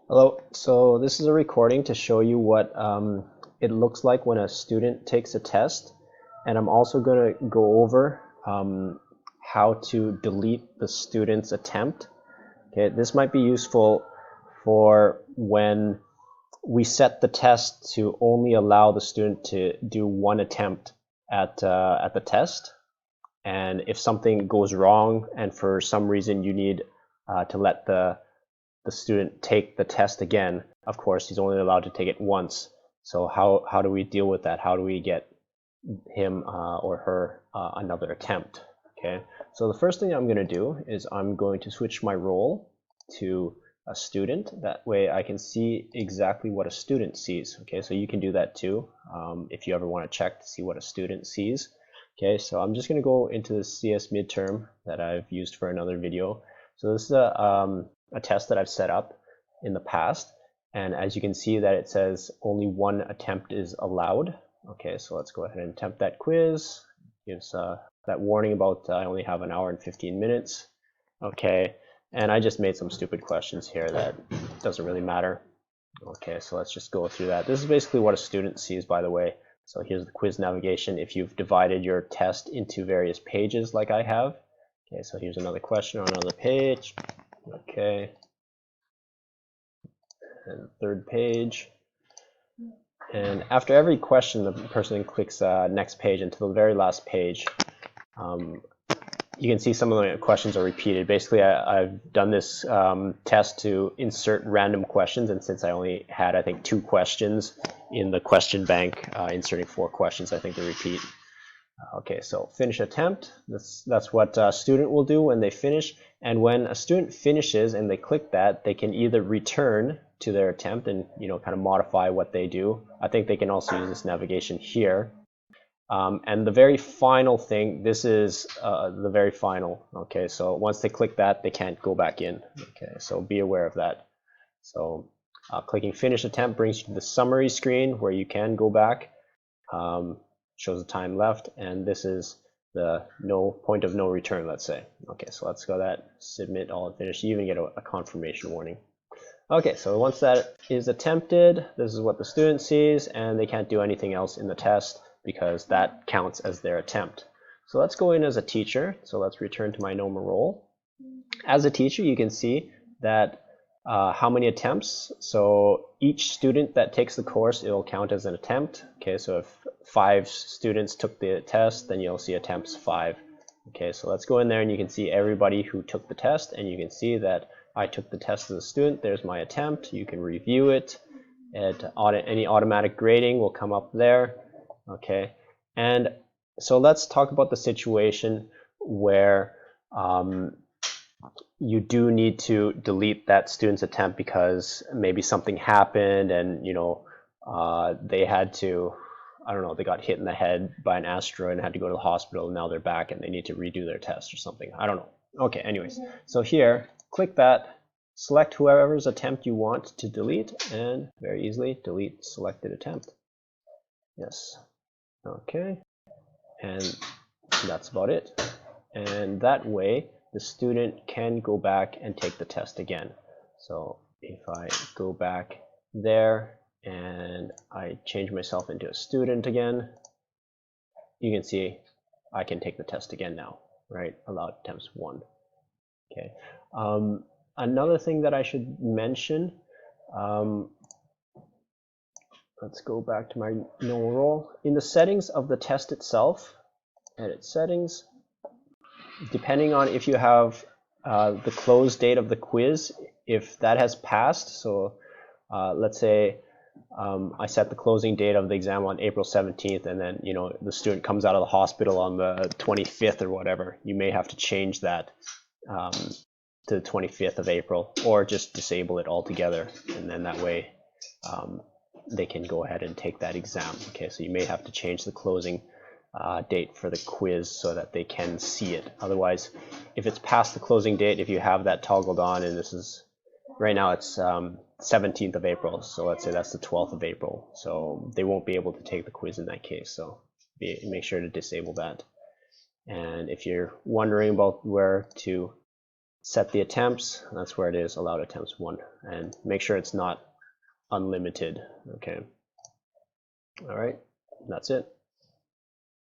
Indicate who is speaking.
Speaker 1: Hello, so this is a recording to show you what it looks like when a student takes a test, and I'm also going to go over how to delete the student's attempt. Okay, this might be useful for when we set the test to only allow the student to do one attempt at the test, and if something goes wrong and for some reason you need to let the student take the test again, of course, he's only allowed to take it once. So how do we deal with that? How do we get him or her another attempt? Okay, so the first thing I'm going to do is I'm going to switch my role to a student. That way I can see exactly what a student sees. Okay, so you can do that too if you ever want to check to see what a student sees. Okay, so I'm just going to go into the CS midterm that I've used for another video. So this is a test that I've set up in the past, and as you can see that it says only one attempt is allowed. Okay, so let's go ahead and attempt that quiz. Gives that warning about I only have an hour and 15 minutes. Okay, and I just made some stupid questions here that doesn't really matter. Okay, so let's just go through that. This is basically what a student sees, by the way. So here's the quiz navigation if you've divided your test into various pages like I have. Okay, so here's another question on another page. Okay, and third page. And after every question, the person clicks next page until the very last page. You can see some of the questions are repeated. Basically, I've done this test to insert random questions, and since I only had, I think, 2 questions in the question bank, inserting 4 questions, I think they repeat. Okay, so finish attempt. That's what a student will do when they finish. And when a student finishes and they click that, they can either return to their attempt and kind of modify what they do. I think they can also use this navigation here. And the very final thing, this is the very final. Okay, so once they click that, they can't go back in. Okay, so be aware of that. So clicking finish attempt brings you to the summary screen where you can go back. Shows the time left, and this is the point of no return, let's say. Okay, so let's go that, submit all and finish. You even get a confirmation warning. Okay, so once that is attempted, this is what the student sees, and they can't do anything else in the test because that counts as their attempt. So let's go in as a teacher. So let's return to my normal role. As a teacher, you can see that how many attempts. So each student that takes the course, it'll count as an attempt. Okay, so if 5 students took the test, then you'll see attempts 5. Okay, so let's go in there and you can see everybody who took the test, and you can see that I took the test as a student. There's my attempt. You can review it. Any automatic grading will come up there. Okay, and so let's talk about the situation where you do need to delete that student's attempt because maybe something happened and they had to, I don't know, they got hit in the head by an asteroid and had to go to the hospital, and now they're back and they need to redo their test or something. I don't know. Okay, anyways, so here, click that, select whoever's attempt you want to delete, and very easily delete selected attempt. Yes. Okay, and that's about it. And that way the student can go back and take the test again. So if I go back there and I change myself into a student again, you can see I can take the test again now, right? Allowed attempts 1. Okay. Another thing that I should mention, let's go back to my normal role. In the settings of the test itself, edit settings, depending on if you have the close date of the quiz, if that has passed, so let's say I set the closing date of the exam on April 17th, and then the student comes out of the hospital on the 25th or whatever, you may have to change that to the 25th of April, or just disable it altogether, and then that way they can go ahead and take that exam. Okay, so you may have to change the closing date for the quiz so that they can see it. Otherwise, if it's past the closing date, if you have that toggled on, and this is right now it's 17th of April, so let's say that's the 12th of April, so they won't be able to take the quiz in that case, so make sure to disable that. And if you're wondering about where to set the attempts. That's where it is, allowed attempts 1, and make sure it's not unlimited. Okay. All right, that's it.